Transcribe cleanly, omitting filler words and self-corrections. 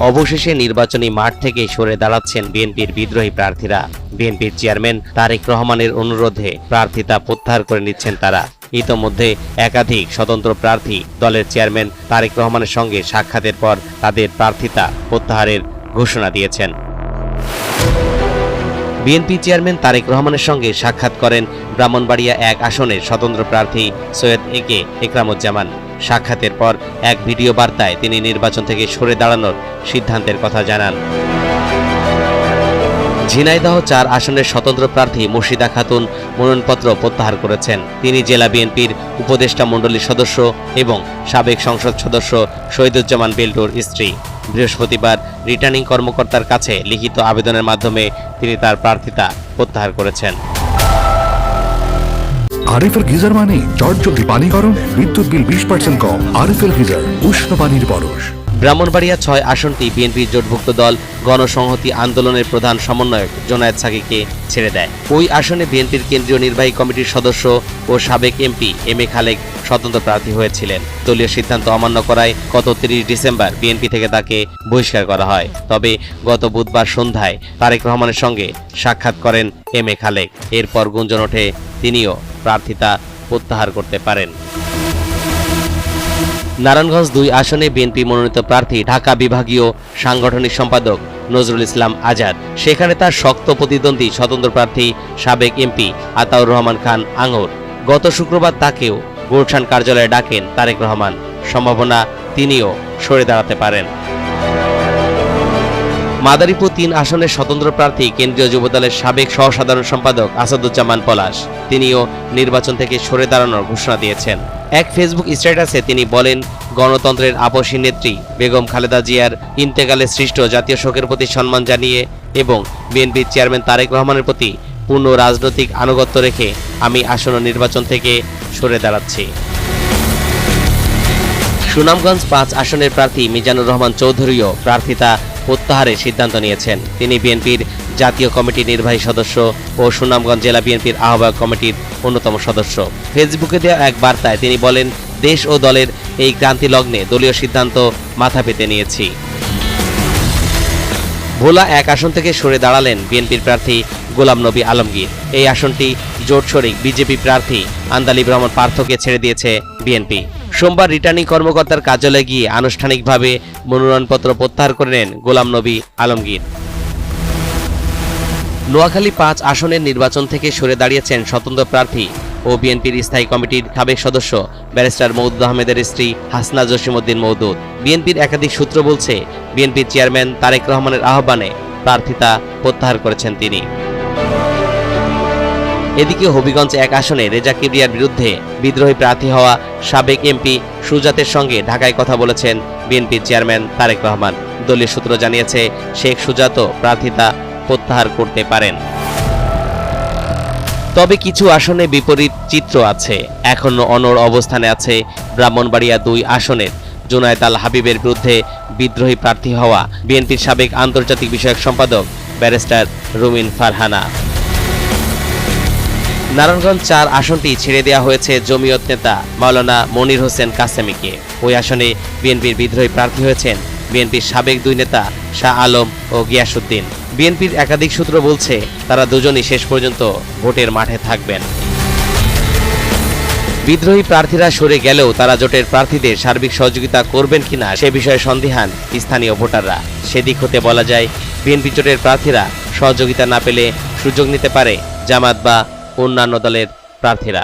অবশেষে নির্বাচনী মাঠ থেকে সরে দাঁড়াচ্ছেন বিএনপির বিদ্রোহী প্রার্থীরা। বিএনপির চেয়ারম্যান তারেক রহমানের অনুরোধে প্রার্থিতা প্রত্যাহার করে নিচ্ছেন তারা। ইতোমধ্যে একাধিক স্বতন্ত্র প্রার্থী দলের চেয়ারম্যান তারেক রহমানের সঙ্গে সাক্ষাতের পর তাদের প্রার্থিতা প্রত্যাহারের ঘোষণা দিয়েছেন। বিএনপি চেয়ারম্যান তারেক রহমানের সঙ্গে সাক্ষাৎ করেন ব্রাহ্মণবাড়িয়া 1 আসনের স্বতন্ত্র প্রার্থী সৈয়দ একে একরামুজ্জামান। সাক্ষাতের পর এক ভিডিও বার্তায় তিনি নির্বাচন থেকে সরে দাঁড়ানোর সিদ্ধান্তের কথা জানান। ঝিনাইদহ 4 আসনের স্বতন্ত্র প্রার্থী মুর্শিদা খাতুন মনোনয়নপত্র প্রত্যাহার করেছেন। তিনি জেলা বিএনপির উপদেষ্টা মণ্ডলীর সদস্য এবং সাবেক সংসদ সদস্য শহীদুজ্জামান বেল্টুর স্ত্রী। বৃহস্পতিবার রিটার্নিং কর্মকর্তার কাছে লিখিত আবেদনের মাধ্যমে তিনি তার প্রার্থিতা প্রত্যাহার করেছেন। আরএফএল গিজার মানে চটজলদি পানি গরম, বিদ্যুৎ বিল 20% কম। আরএফএল গিজার, উষ্ণ পানির পরশ। ব্রাহ্মণবাড়িয়া 6 আসনটি বিএনপির জোটভুক্ত দল গণসংহতি আন্দোলনের প্রধান সমন্বয়ক জোনায়েদ সাকিকে ছেড়ে দেয়। ওই আসনে বিএনপির কেন্দ্রীয় নির্বাহী কমিটির সদস্য ও সাবেক এমপি এম এ খালেক স্বতন্ত্র প্রার্থী হয়েছিলেন। দলীয় সিদ্ধান্ত অমান্য করায় গত 30 ডিসেম্বর বিএনপি থেকে তাকে বহিষ্কার করা হয়। তবে গত বুধবার সন্ধ্যায় তারেক রহমানের সঙ্গে সাক্ষাৎ করেন এম এ খালেক। এরপর গুঞ্জন ওঠে তিনিও প্রার্থিতা প্রত্যাহার করতে পারেন। নারায়ণগঞ্জ 2 আসনে বিএনপি মনোনীত প্রার্থী ঢাকা বিভাগীয় সাংগঠনিক সম্পাদক নজরুল ইসলাম আজাদ। সেখানে তার শক্ত প্রতিদ্বন্দ্বী স্বতন্ত্র প্রার্থী সাবেক এমপি আতাউর রহমান খান আঙ্গুর। গত শুক্রবার তাকেও গুলশান কার্যালয়ে ডাকেন তারেক রহমান। সম্ভাবনা তিনিও সরে দাঁড়াতে পারেন। মাদারীপুর 3 আসনের স্বতন্ত্র প্রার্থী কেন্দ্রীয় যুবদলের সাবেক সহসাধারণ সম্পাদক আসাদুজ্জামান পলাশ। তিনিও নির্বাচন থেকে সরে দাঁড়ানোর ঘোষণা দিয়েছেন। এক ফেসবুক স্ট্যাটাসে তিনি বলেন, গণতন্ত্রের আপসী নেত্রী বেগম খালেদা জিয়ার ইন্তেকালে সৃষ্ট জাতীয় শোকের প্রতি সম্মান জানিয়ে এবং বিএনপির চেয়ারম্যান তারেক রহমানের প্রতি পূর্ণ রাজনৈতিক আনুগত্য রেখে আমি আসন্ন নির্বাচন থেকে সরে দাঁড়াচ্ছি। সুনামগঞ্জ 5 আসনের প্রার্থী মিজানুর রহমান চৌধুরীও প্রার্থিতা প্রত্যাহারের সিদ্ধান্ত নিয়েছেন। তিনি বিএনপির জাতীয় কমিটির নির্বাহী সদস্য ও সুনামগঞ্জ জেলা বিএনপির আহ্বায়ক কমিটির অন্যতম সদস্য। ফেসবুকে দেওয়া এক বার্তায় তিনি বলেন, দেশ ও দলের এই ক্রান্তি লগ্নে দলীয় সিদ্ধান্ত মাথা পেতে নিয়েছি। ভোলা 1 আসন থেকে সরে দাঁড়ালেন বিএনপির প্রার্থী গোলাম নবী আলমগীর। এই আসনটি জোট শরিক বিজেপি প্রার্থী আন্দালিব রহমান পার্থকে ছেড়ে দিয়েছে বিএনপি। সোমবার রিটার্নিং কর্মকর্তার কার্যালয়ে গিয়ে আনুষ্ঠানিকভাবে মনোনয়নপত্র প্রত্যাহার করে নেন গোলাম নবী আলমগীর। নোয়াখালী 5 আসনের নির্বাচন থেকে সরে দাঁড়িয়েছেন স্বতন্ত্র প্রার্থী ও বিএনপির স্থায়ী কমিটির সাবেক সদস্য ব্যারিস্টার মওদুদ আহমেদের স্ত্রী হাসনা জসিমউদ্দিন মওদুদ। বিএনপির একাধিক সূত্র বলছে, বিএনপির চেয়ারম্যান তারেক রহমানের আহ্বানে প্রার্থিতা প্রত্যাহার করেছেন তিনি। এদিকে হবিগঞ্জ 1 আসনে রেজা কিবরিয়ার বিরুদ্ধে বিদ্রোহী প্রার্থী হওয়া সাবেক এমপি সুজাতের সঙ্গে ঢাকায় কথা বলেছেন বিএনপির চেয়ারম্যান তারেক রহমান। দলীয় সূত্র জানিয়েছে, শেখ সুজাতও প্রার্থিতা প্রত্যাহার করতে পারেন। তবে কিছু আসনে বিপরীত চিত্র আছে। এখনো অনড় অবস্থানে আছে ব্রাহ্মণবাড়িয়া 2 আসনের জুনায়েদ আল হাবিবের বিরুদ্ধে বিদ্রোহী প্রার্থী হওয়া বিএনপির সাবেক আন্তর্জাতিক বিষয়ক সম্পাদক ব্যারিস্টার রুমিন ফারহানা। নারায়ণগঞ্জ 4 আসনটি ছেড়ে দেওয়া হয়েছে জমিয়ত নেতা মাওলানা মনির হোসেন কাসেমিকে। ওই আসনে বিএনপির বিদ্রোহী প্রার্থী হয়েছেন বিএনপির সাবেক 2 নেতা শাহ আলম ও গিয়াসউদ্দিন। বিএনপির একাধিক সূত্র বলছে, তারা দুজনই শেষ পর্যন্ত ভোটের মাঠে থাকবেন। বিদ্রোহী প্রার্থীরা সরে গেলেও তারা জোটের প্রার্থীদের সার্বিক সহযোগিতা করবেন কিনা সে বিষয়ে সন্দিহান স্থানীয় ভোটাররা। সেদিক হতে বলা যায়, বিএনপি জোটের প্রার্থীরা সহযোগিতা না পেলে সুযোগ নিতে পারে জামাত বা অন্যান্য দলের প্রার্থীরা।